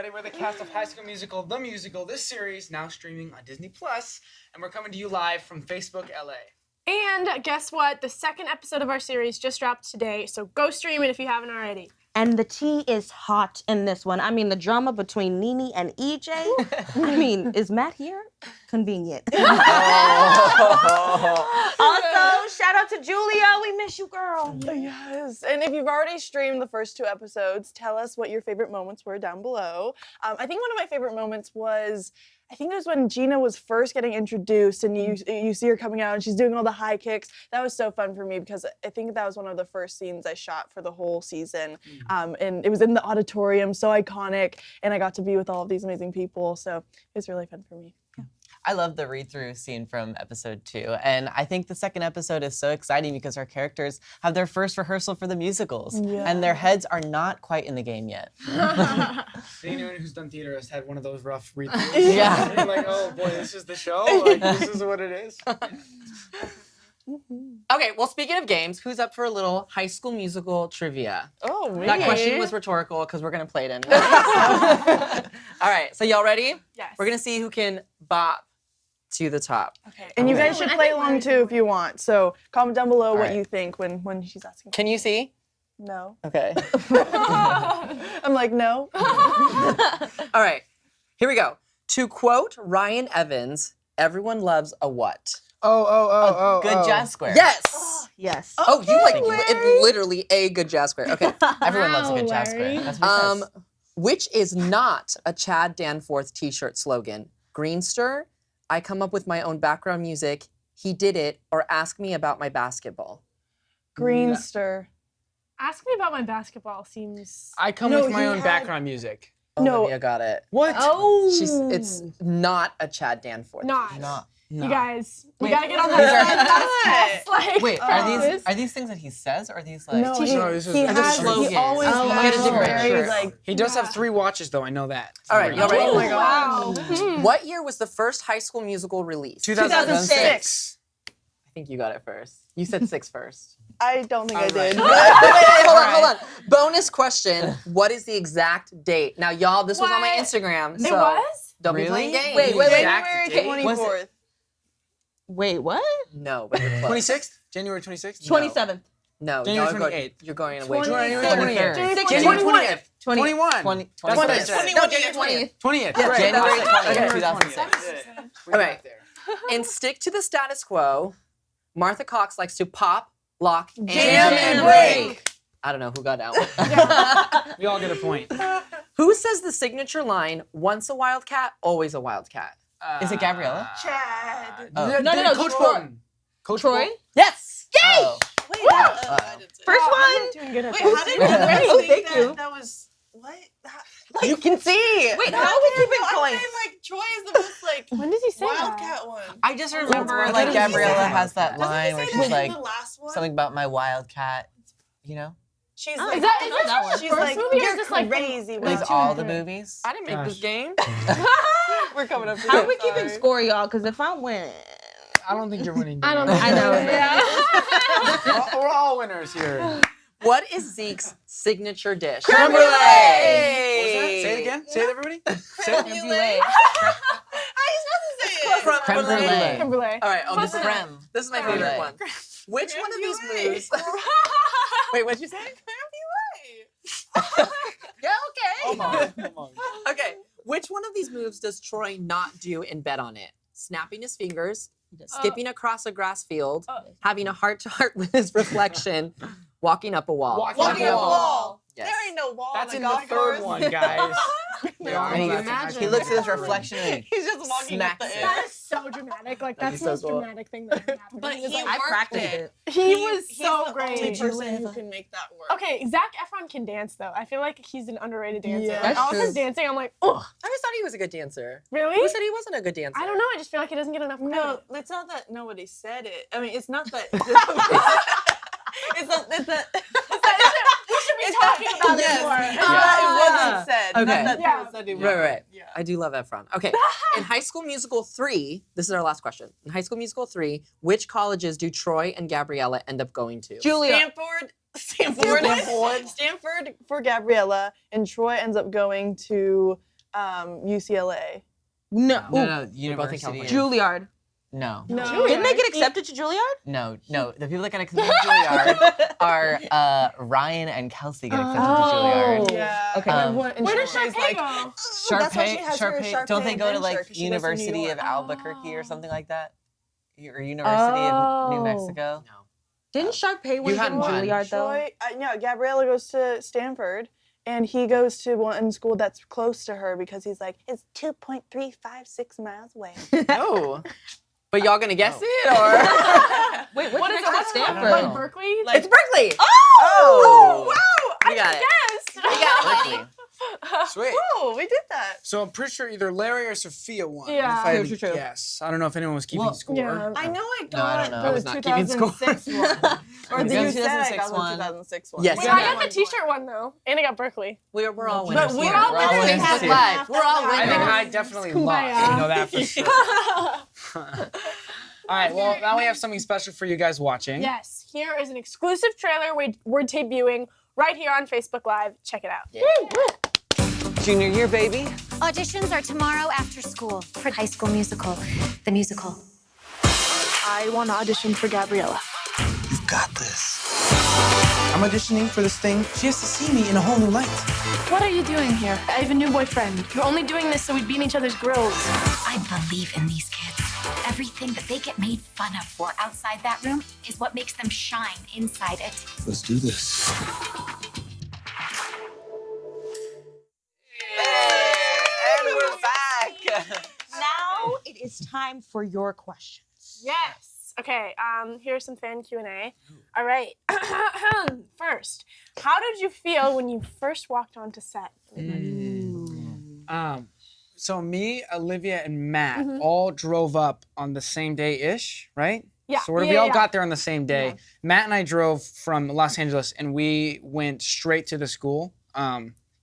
everybody. We're the cast of High School Musical, the musical, this series, now streaming on Disney+, and we're coming to you live from Facebook, LA. And guess what? The second episode of our series just dropped today, so go stream it if you haven't already. And the tea is hot in this one. I mean, the drama between Nene and EJ. I mean, is Matt here? Convenient. Also, shout out to Julia. We miss you, girl. Yes. And if you've already streamed the first 2 episodes, tell us what your favorite moments were down below. I think one of my favorite moments was, I think it was when Gina was first getting introduced and you see her coming out and she's doing all the high kicks. That was so fun for me because I think that was one of the first scenes I shot for the whole season. And it was in the auditorium, so iconic, and I got to be with all of these amazing people, so it was really fun for me. Yeah. I love the read-through scene from episode 2, and I think the second episode is so exciting because our characters have their first rehearsal for the musicals, and their heads are not quite in the game yet. Anyone who's done theater has had one of those rough read-throughs. Yeah. You're like, oh boy, this is the show? Like, this is what it is? Okay, well, speaking of games, who's up for a little High School Musical trivia? Oh, me. That question was rhetorical because we're going to play it in. All right, so y'all ready? Yes. We're going to see who can bop to the top. Okay. And you guys should play along too if you want. So comment down below what you think when she's asking. Can you see? No. Okay. I'm like, no. All right, here we go. To quote Ryan Evans, everyone loves a what? Good jazz square. Yes. Yes. Oh, you like it, literally a good jazz square. Okay. Everyone loves a good jazz Larry. square. That's what he says. Which is not a Chad Danforth t-shirt slogan. Greenster, I come up with my own background music, he did it, or ask me about my basketball. Greenster. Ask me about my basketball seems... I come with my own background music. Olivia got it. What? Oh. It's not a Chad Danforth. Not. No. You guys, we gotta get on that. Like, Wait, are these things that he says, or are these like No, this is he slogan. always has a different very shirt. like. He does have 3 watches, though. I know that. All right, y'all ready? Oh my wow. What year was the first High School Musical released? 2006. I think you got it first. You said 6 first. I don't think I did. Wait, hold on. Bonus question. What is the exact date? Now, y'all, this was on my What? Instagram. It So was? don't be playing games. Wait. January Was 24th. Wait, what? No, but you're close. 26th? January 26th? 27th. No, January y'all 28th. you're going away. January 23rd. 28th. January January 20th. 20th. 20. That's what I said. 20th. 20th. Yeah, Right. January Okay, 20th, January 2006. We All got right. there. And stick to the status quo. Martha Cox likes to pop, lock, and Jam and break. I don't know who got that one. We all get a point. Who says the signature line, once a wildcat, always a wildcat? Is it Gabriella? Chad. Oh. No, Coach Troy. Bolton. Coach Troy? Bolton? Yes! Yay! Oh. Wait, First one. Doing good at Wait, that. how did you guys Oh, think thank that you. that was what? You can see! Wait, how are we keeping I'm points? saying like Troy is the most like When did he say wildcat one. I just remember Wildcat. like Doesn't he say Gabriella that? has that line where Doesn't he she's say that like, in the last one? something about my wildcat, you know? She's Oh, like, Is that that one. the she's first like, movie or you're just like crazy. These Wow. all the movies? I didn't make this game. We're coming up. How are we keeping score, y'all? Because if I win, I don't think you're winning. I don't Dana. think I know. Yeah. We're all winners here. What is Zeke's signature dish? Creme What brulee. was that? Say it again. Say it, everybody. Say it. Creme brulee. How are you supposed to say it? Creme brulee. Creme brulee. All right, this is Creme. This is my Creme favorite brulee. one. Which one of these brulee. moves? Wait, what'd you say? Yeah, okay. Come on. Okay, which one of these moves does Troy not do in Bet on It? Snapping his fingers, skipping across a grass field, having a heart-to-heart with his reflection, walking up a wall. Walking up a wall. Yes. There ain't no wall. That's on in the golf third course. one, guys. And he looks at his reflection and He's just walking up the smacks air. That is so dramatic. Like, that's That'd be the so most cool. dramatic thing that ever happened. But He was he like, I worked practiced it. it. he was He's so the great. only person who can make that work. Okay, Zac Efron can dance though. I feel like he's an underrated dancer. Yeah. Like, That's all of his true. dancing, I'm like, oh, I always thought he was a good dancer. really? Who said he wasn't a good dancer? I don't know. I just feel like he doesn't get enough credit. No, it's not that nobody said it. I mean, it's not that. We should be talking about Yes. it more. It wasn't said. Okay. Not that Yeah. people said it Right, right. Yeah. I do love Efron. Okay, in High School Musical 3, this is our last question. In High School Musical 3, which colleges do Troy and Gabriella end up going to? Julia. Stanford for Gabriella, and Troy ends up going to UCLA. No. No, both in University. California. Juilliard. No. No. Didn't they get accepted to Juilliard? No. The people that got accepted to Juilliard are Ryan and Kelsey get accepted to Juilliard. Yeah. Okay. Where does Sharpay's Sharpay go? That's why she has her Sharpay. Don't they Sharpay go to adventure, like 'cause she goes to New University York. of Albuquerque or something like that? Or University of New Mexico? No. Didn't Sharpay win had from one. Juilliard though? No, Gabriella goes to Stanford, and he goes to one school that's close to her because he's like, it's 2.356 miles away. No. But y'all gonna guess it or? Wait, What is it? What's Stanford? Like Berkeley? It's Berkeley. Oh! Wow! You got it. Yes. You got it. Berkeley. Sweet. Oh, we did that. So I'm pretty sure either Larry or Sophia won. Yeah. If I had True, to true. guess. I don't know if anyone was keeping Well, score. Yeah. I know I No, I got don't know. the I was not keeping score. 2006 one. Or We the got you said I 2006 got the one. 2006 one. Yes. Wait, Yeah. I got the t-shirt one though, and I got Berkeley. We're all But winners. we're here. all We're all winners. winners. Facebook too. Live. We're all I think winners. I definitely Kumbaya. lost. You know that for sure. All right, well, now we have something special for you guys watching. Yes, here is an exclusive trailer we're debuting right here on Facebook Live. Check it out. Junior year, baby. Auditions are tomorrow after school for High School Musical, the musical. I want to audition for Gabriella. You've got this. I'm auditioning for this thing. She has to see me in a whole new light. What are you doing here? I have a new boyfriend. You're only doing this so we'd be in each other's grills. I believe in these kids. Everything that they get made fun of for outside that room is what makes them shine inside it. Let's do this. And we're back. Now it is time for your questions. Yes. Okay. Here's some fan Q&A. All right. First, how did you feel when you first walked onto set? So me, Olivia, and Matt all drove up on the same day-ish, right? Yeah. Sort of. Yeah, We all yeah. got there on the same day. Yeah. Matt and I drove from Los Angeles, and we went straight to the school,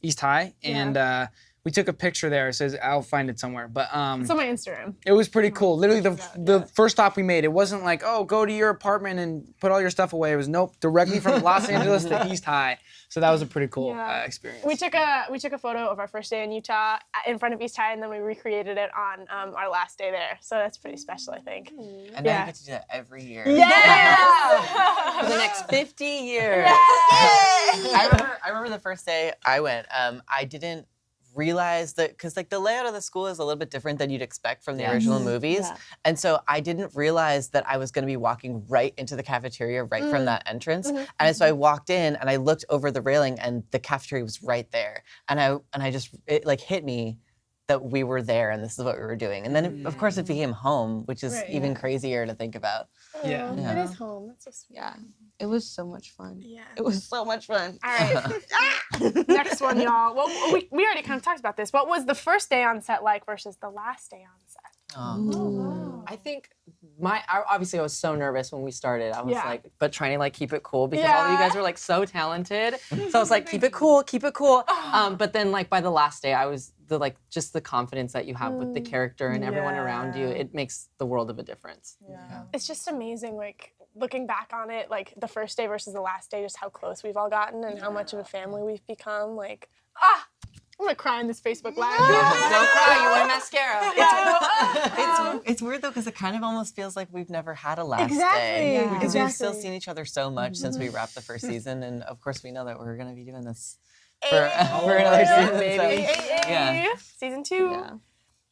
East High, and we took a picture there. It says, I'll find it somewhere. But It's on my Instagram. it was pretty cool. Literally, the first stop we made, it wasn't like, oh, go to your apartment and put all your stuff away. It was, nope, directly from Los Angeles to East High. So that was a pretty cool experience. We took a photo of our first day in Utah in front of East High, and then we recreated it on our last day there. So that's pretty special, I think. And now you get to do that every year. Yeah. For the next 50 years. I remember the first day I went. I didn't realize that because like the layout of the school is a little bit different than you'd expect from the original movies, and so I didn't realize that I was going to be walking right into the cafeteria right from that entrance. And so I walked in and I looked over the railing and the cafeteria was right there, and I just it like hit me that we were there and this is what we were doing. And then of course it became home, which is even crazier to think about. Yeah. It is home. That's so sweet. Yeah, it was so much fun. Yeah. It was so much fun. All right. Next one, y'all. Well, we already kind of talked about this. What was the first day on set like versus the last day on set? I think obviously I was so nervous when we started. I was Yeah. like, but trying to like keep it cool because all of you guys were like so talented. So I was like, keep it cool, keep it cool. But then like by the last day, I was just the confidence that you have with the character and everyone around you. It makes the world of a difference. It's just amazing, like looking back on it, like the first day versus the last day, just how close we've all gotten and how much of a family we've become. Like, I'm gonna cry in this Facebook Live. Don't cry, you want mascara. It's weird though because it kind of almost feels like we've never had a last Exactly. day Yeah. because we've Exactly. still seen each other so much since we wrapped the first season, and of course we know that we're gonna be doing this for another season, baby. Yeah. Season 2. Yeah.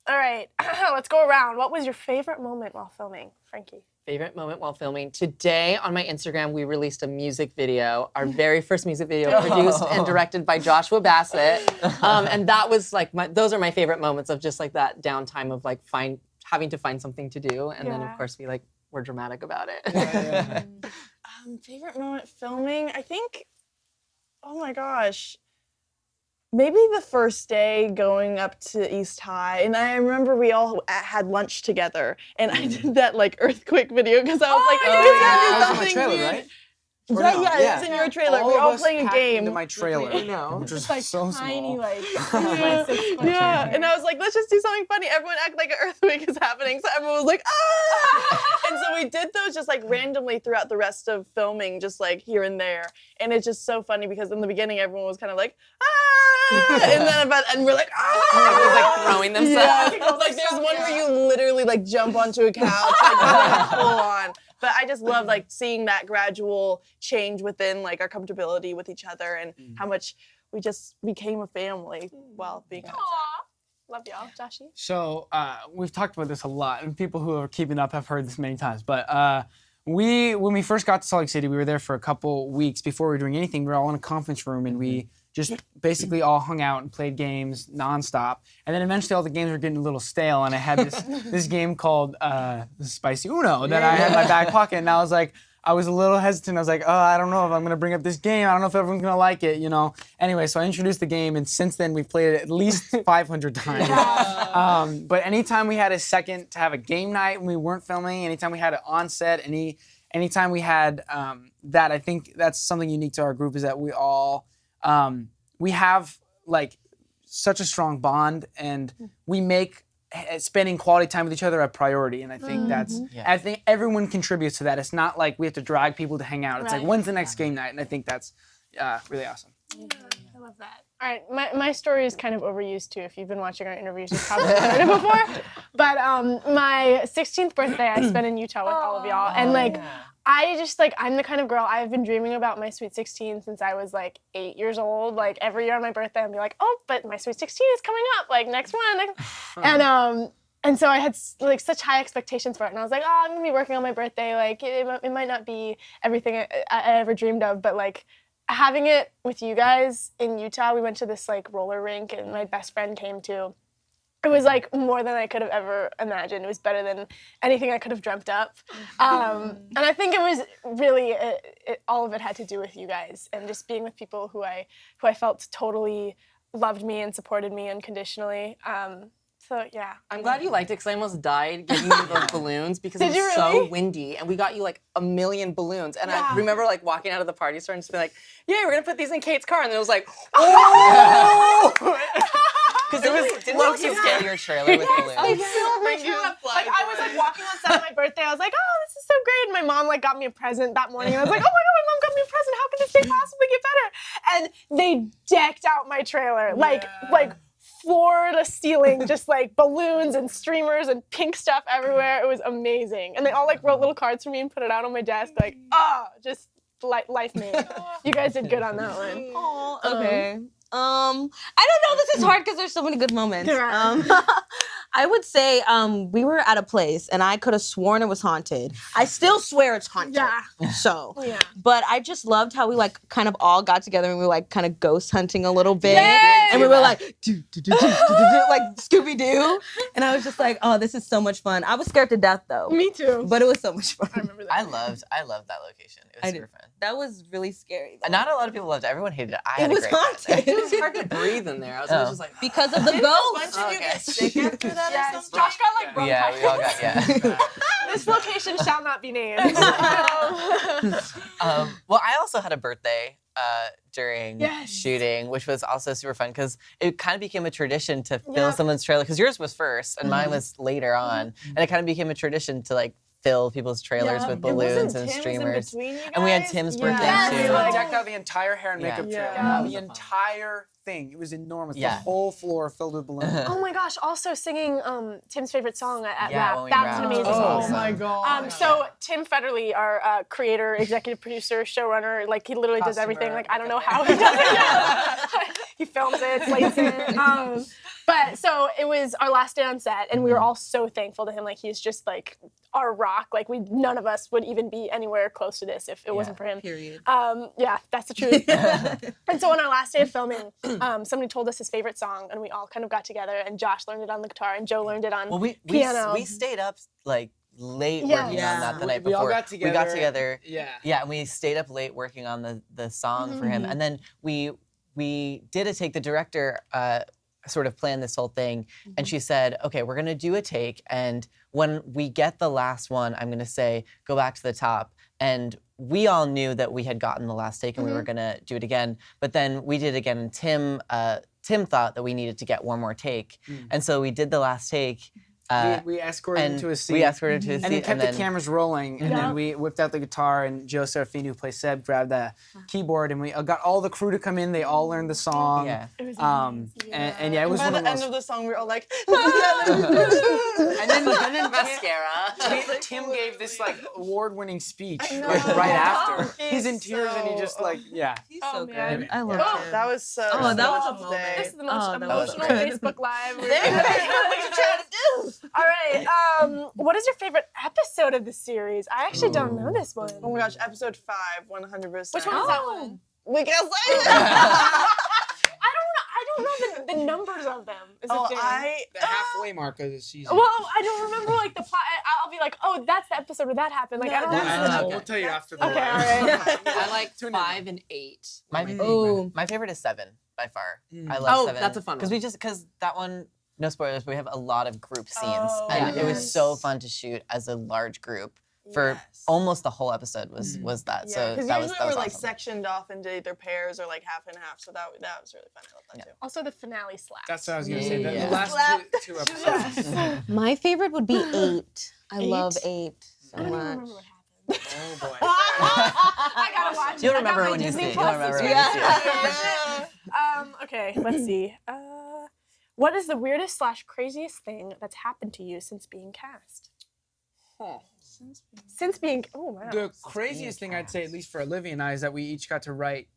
All right, let's go around. What was your favorite moment while filming, Frankie? Favorite moment while filming. Today on my Instagram, we released a music video, our very first music video produced and directed by Joshua Bassett. And that was like, those are my favorite moments of just like that downtime of like having to find something to do. And then of course we're dramatic about it. Favorite moment filming? I think, oh my gosh. Maybe the first day going up to East High, and I remember we all had lunch together, and I did that like earthquake video because I was like, That was in my trailer, right? Or no? Yeah, it's in your trailer. We're of all us playing a packed game. into my trailer, which was Like so tiny, small. like Yeah, and I was like, let's just do something funny. Everyone act like an earthquake is happening. So everyone was like, ah! And so we did those just like randomly throughout the rest of filming, just like here and there. And it's just so funny because in the beginning, everyone was kind of like, ah! and we're like, Everyone's like throwing themselves. Yeah, like there's one where you literally like jump onto a couch, like full on. But I just love like seeing that gradual change within like our comfortability with each other and how much we just became a family while being outside. Love y'all, Joshy. So we've talked about this a lot, and people who are keeping up have heard this many times. But when we first got to Salt Lake City, we were there for a couple weeks before we were doing anything. We were all in a conference room, and we just basically all hung out and played games nonstop. And then eventually all the games were getting a little stale, and I had this game called Spicy Uno that I had in my back pocket, and I was a little hesitant. I was like, oh, I don't know if I'm gonna bring up this game. I don't know if everyone's gonna like it, you know. Anyway, so I introduced the game, and since then we've played it at least 500 times. But anytime we had a second to have a game night when we weren't filming, anytime we had it on set, anytime we had that, I think that's something unique to our group is that we all we have like such a strong bond, and we make spending quality time with each other a priority, and I think I think everyone contributes to that. It's not like we have to drag people to hang out. It's like, when's the next game night? And I think that's really awesome. I love that. All right, my story is kind of overused too. If you've been watching our interviews, you've probably heard it before. But my 16th birthday, I spent in Utah with all of y'all, and like. I just like, I'm the kind of girl, I've been dreaming about my Sweet 16 since I was like 8 years old. Like every year on my birthday, I'd be like, oh, but my Sweet 16 is coming up, like next one. And so I had like such high expectations for it. And I was like, oh, I'm gonna be working on my birthday. Like it might not be everything I ever dreamed of, but like having it with you guys in Utah, we went to this like roller rink and my best friend came too. It was like more than I could have ever imagined. It was better than anything I could have dreamt up. And I think it was really, all of it had to do with you guys and just being with people who I felt totally loved me and supported me unconditionally. So yeah. I'm glad you liked it because I almost died giving you those balloons because it was so windy, and we got you like a million balloons. And I remember like walking out of the party store and just being like, "Yeah, we're gonna put these in Kate's car," and then it was like, "Oh!" Because didn't Loki scale your trailer with balloons? Like I was like walking on set on my birthday. I was like, "Oh, this is so great!" And my mom like got me a present that morning. And I was like, "Oh my god, my mom got me a present! How can this day possibly get better?" And they decked out my trailer like floor to ceiling, just like balloons and streamers and pink stuff everywhere. It was amazing. And they all like wrote little cards for me and put it out on my desk. Like, just life made. You guys did good on that one. Oh, okay. I don't know. This is hard because there's so many good moments. I would say we were at a place and I could have sworn it was haunted. I still swear it's haunted. Yeah. So, but I just loved how we like kind of all got together and we were like kind of ghost hunting a little bit. And we were like, like Scooby-Doo. And I was just like, oh, this is so much fun. I was scared to death though. Me too. But it was so much fun. I remember that. I loved that location. It was super fun. That was really scary. Though. Not a lot of people loved it. Everyone hated it. I It had was a great time. haunted. It was hard to breathe in there. I was always just like, because of the A ghost. bunch of you get sick after that or something? Josh got like bronchitis. Yeah, we all got This location shall not be named. Well, I also had a birthday during shooting, which was also super fun because it kind of became a tradition to fill someone's trailer. Because yours was first and mine was later on, and it kind of became a tradition to like fill people's trailers with balloons and streamers. And we had Tim's birthday too. We decked out the entire hair and makeup trailer. The entire thing. It was enormous. The whole floor filled with balloons. Oh my gosh, also singing Tim's favorite song at when Rap. we That was rapped. an amazing Oh moment. my god. So Tim Federle, our creator, executive producer, showrunner, like he literally does everything. Like I don't know how he does it. He films it, plays it. But so it was our last day on set, and we were all so thankful to him. Like he's just like our rock. Like none of us would even be anywhere close to this if it wasn't for him. Period. Yeah, that's the truth. And so on our last day of filming, somebody told us his favorite song, and we all kind of got together. And Josh learned it on the guitar, and Joe learned it on piano. We stayed up like late working on that the night before. We all got together. We got together. Yeah, and we stayed up late working on the song for him. And then we did a take. The director sort of planned this whole thing, and she said, okay, we're gonna do a take, and when we get the last one, I'm gonna say, go back to the top. And we all knew that we had gotten the last take and we were gonna do it again, but then we did it again, and Tim thought that we needed to get one more take. And so we did the last take, We escorted him and to a seat. we escorted to a seat, and he kept then the cameras rolling, and then we whipped out the guitar, and Joe Serafini, who plays Seb, grabbed the keyboard, and we got all the crew to come in. They all learned the song. Yeah. It was And yeah, it was By one the of end those. of the song, we were all like, And then Mascara. Tim gave this like award-winning speech know. like right after. He's He's in tears, and he so- just like He's so Oh, man. good. I love oh, him. that was so. Oh, that was a much moment. This is the most Oh, that was emotional good. Facebook Live. What are you trying to do? All right. What is your favorite episode of the series? I actually don't know this one. Oh my gosh, episode 5, 100%. Which one is that one? We can't say that. I don't know the numbers of them. Is Oh, the thing. The halfway mark of the season. Well, I don't remember like the plot. I'll be like, oh, that's the episode where that happened. Like I don't No, remember. that's- We'll tell you after the. Okay, all right. I like 5 and 8. My favorite is 7 by far. I love Oh, 7. that's a fun one. Because that one, no spoilers, we have a lot of group scenes, Oh, and it was yes. so fun to shoot as a large group. For almost the whole episode was that. Yeah, So because that usually was that we're was like awesome. sectioned off into either pairs or like half and half. So that was really fun. I love that too. Also, the finale slaps. That's what I was gonna say. The Yeah. last two episodes. My favorite would be 8. I love 8 so I don't even much. remember what happened. Oh boy. I gotta watch it. You'll I got remember my when you Disney see it. You'll Plus remember this when you week. see it. Okay, let's see. What is the weirdest / craziest thing that's happened to you since being cast? Since being, oh wow. The craziest thing I'd say, at least for Olivia and I, is that we each got to write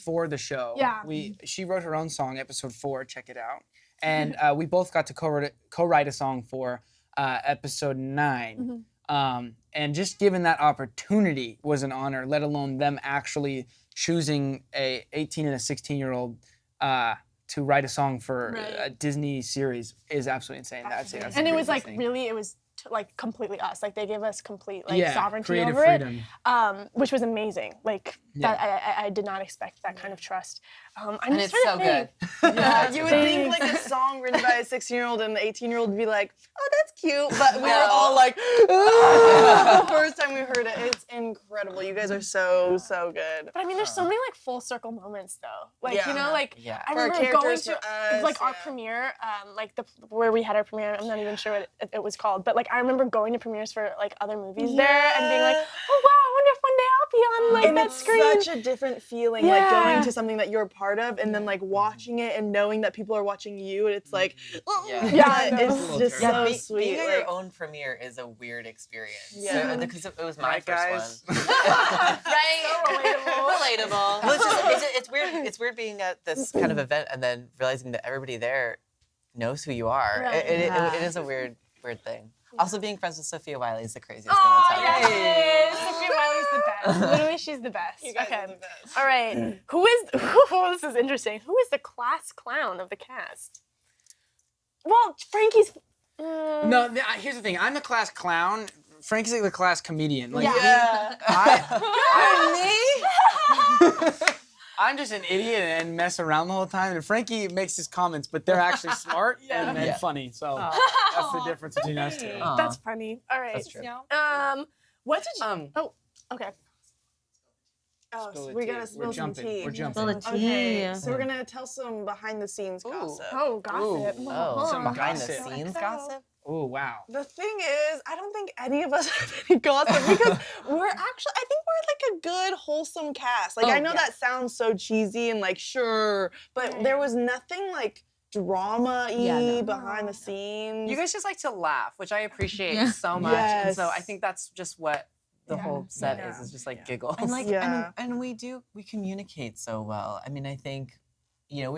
for the show. Yeah. She wrote her own song, episode 4. Check it out. And we both got to co-write a song for episode 9. And just given that opportunity was an honor, let alone them actually choosing a 18 and a 16-year-old to write a song for a Disney series is absolutely insane. I'd say that's the And it was craziest like thing. really, it was like completely us. Like they gave us complete like Yeah, sovereignty creative over freedom. it, which was amazing. Like Yeah. that, I did not expect that kind of trust. I'm And just it's trying so to think. good. Yeah, you would think like a song written by a 16-year-old and an 18-year-old would be like, oh, that's cute. But we were all like, the first time we heard it. It's incredible. You guys are so good. But I mean, there's so many like full circle moments though. Like you Yeah. know, like Yeah. I For our remember going characters, to for us, like our yeah. premiere, like where we had our premiere. I'm not even sure what it was called, but like I remember going to premieres for like other movies there and being like, oh wow, I wonder if one day I'll be on like And that it's screen. such a different feeling, like going Yeah. to something that you're a part of and then like watching it and knowing that people are watching you and it's like, Yeah. Yeah, I know. it's just Yeah, so be- sweet. being at like- your own premiere is a weird experience. Yeah. Because it was my Right, first guys? one. Right? Relatable. Well, it's weird. It's weird being at this kind of event and then realizing that everybody there knows who you are. Right. It is a weird thing. Also, being friends with Sophia Wiley is the craziest Oh, thing that's happened. yes. Sophia Wiley's the best. Literally, she's the best. You guys Okay. are the best. All right. Who is? Oh, this is interesting. Who is the class clown of the cast? Well, Frankie's. No, here's the thing. I'm the class clown. Frank's like the class comedian. Like, Yeah. I'm just an idiot and mess around the whole time. And Frankie makes his comments, but they're actually smart and funny. So that's the difference between us two. That's funny. All right. That's true. What did you? Oh, okay. Oh, Spill so the we tea. gotta spill some tea. We're jumping. Spill the tea. Okay, so we're gonna tell some behind the scenes gossip. Oh, gossip. Oh, some behind the Gossip. scenes gossip? Oh, wow. The thing is, I don't think any of us have any gossip because I think we're like a good, wholesome cast. Like, I know that sounds so cheesy and like, sure, but there was nothing like drama-y behind the scenes. You guys just like to laugh, which I appreciate so much. And so I think that's just what the whole set is just like giggles. And like, Yeah. and we communicate so well. I mean, I think,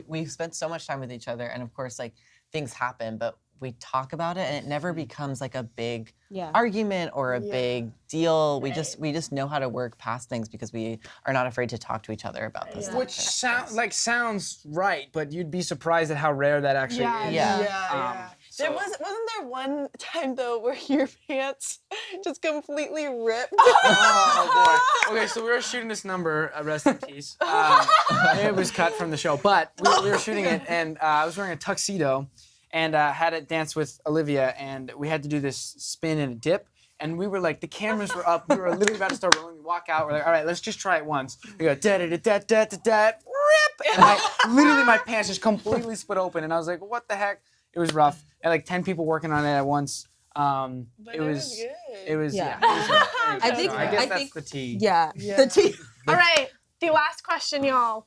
we've spent so much time with each other, and of course, like things happen, but we talk about it, and it never becomes like a big argument or a big deal. We just know how to work past things because we are not afraid to talk to each other about this. Which sounds right, but you'd be surprised at how rare that actually is. Yeah. Wasn't there one time though where your pants just completely ripped? Oh boy. Okay, so we were shooting this number, rest in peace. It was cut from the show, but we were shooting it, and I was wearing a tuxedo, and had it dance with Olivia, and we had to do this spin and a dip. And we were like, the cameras were up. We were literally about to start rolling. We walk out. We're like, all right, let's just try it once. We go da da da da da da da, rip, and literally my pants just completely split open. And I was like, what the heck? It was rough. had like 10 people working on it at once. But it was good. it was Yeah. yeah. It was great. I think- So I guess I that's think- the tea. Yeah. Yeah. The tea. All right, the last question, y'all.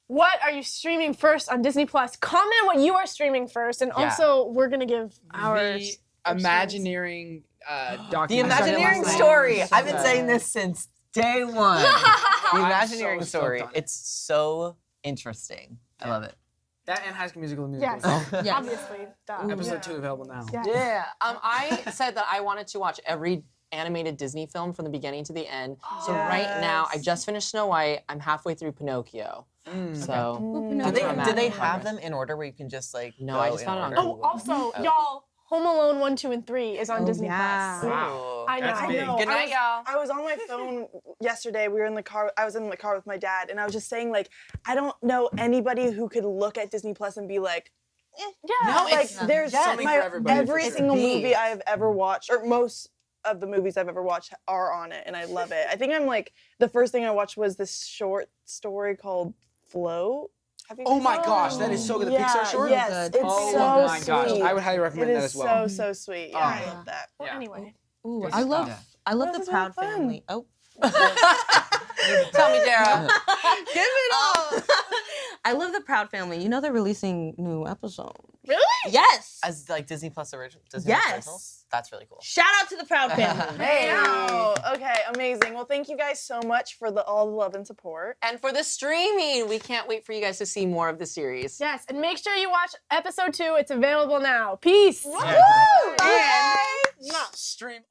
What are you streaming first on Disney Plus? Comment what you are streaming first, and Yeah. also we're gonna give our The Imagineering The documentary. Imagineering last night. story. So I've been good. saying this since day one. The I'm Imagineering so stoked story. on it. It's so interesting. I love it. That and High School Musical the musical. yes, Yeah. obviously. Duh. Episode 2 available now. Yeah. Yeah. I said that I wanted to watch every animated Disney film from the beginning to the end. So right now, I just finished Snow White. I'm halfway through Pinocchio. So Do they have them in order where you can just like No, go I just in found it on order? Oh, also, y'all, Home Alone 1, 2, and 3 is on Disney yeah. Plus. Wow. I know. That's big. No, Good night, y'all. I was on my phone yesterday. We were in the car. I was in the car with my dad, and I was just saying, like, I don't know anybody who could look at Disney Plus and be like, Yeah. No, like, it's there's something for everybody, every for sure. single movie Beef. I've ever watched, or most of the movies I've ever watched are on it, and I love it. I think I'm like the first thing I watched was this short story called Float. Have you Oh guys my seen gosh, it? that is so good. The Yeah, Pixar short? Yes, Good. it's Oh so my gosh, sweet. I would highly It recommend that is as well. so sweet. Yeah, I Oh. love that. Well, Yeah. anyway. Ooh, Good I love stuff. I love This the is Proud really fun. Family. Oh. tell me, Dara. Give it up. I love the Proud Family. You know they're releasing new episodes. Really? Yes. As like Disney Plus original. Yes. Originals? That's really cool. Shout out to the Proud Family. Wow. Okay, amazing. Well, thank you guys so much for all the love and support. And for the streaming, we can't wait for you guys to see more of the series. Yes, and make sure you watch episode 2. It's available now. Peace. Yeah. Bye. Stream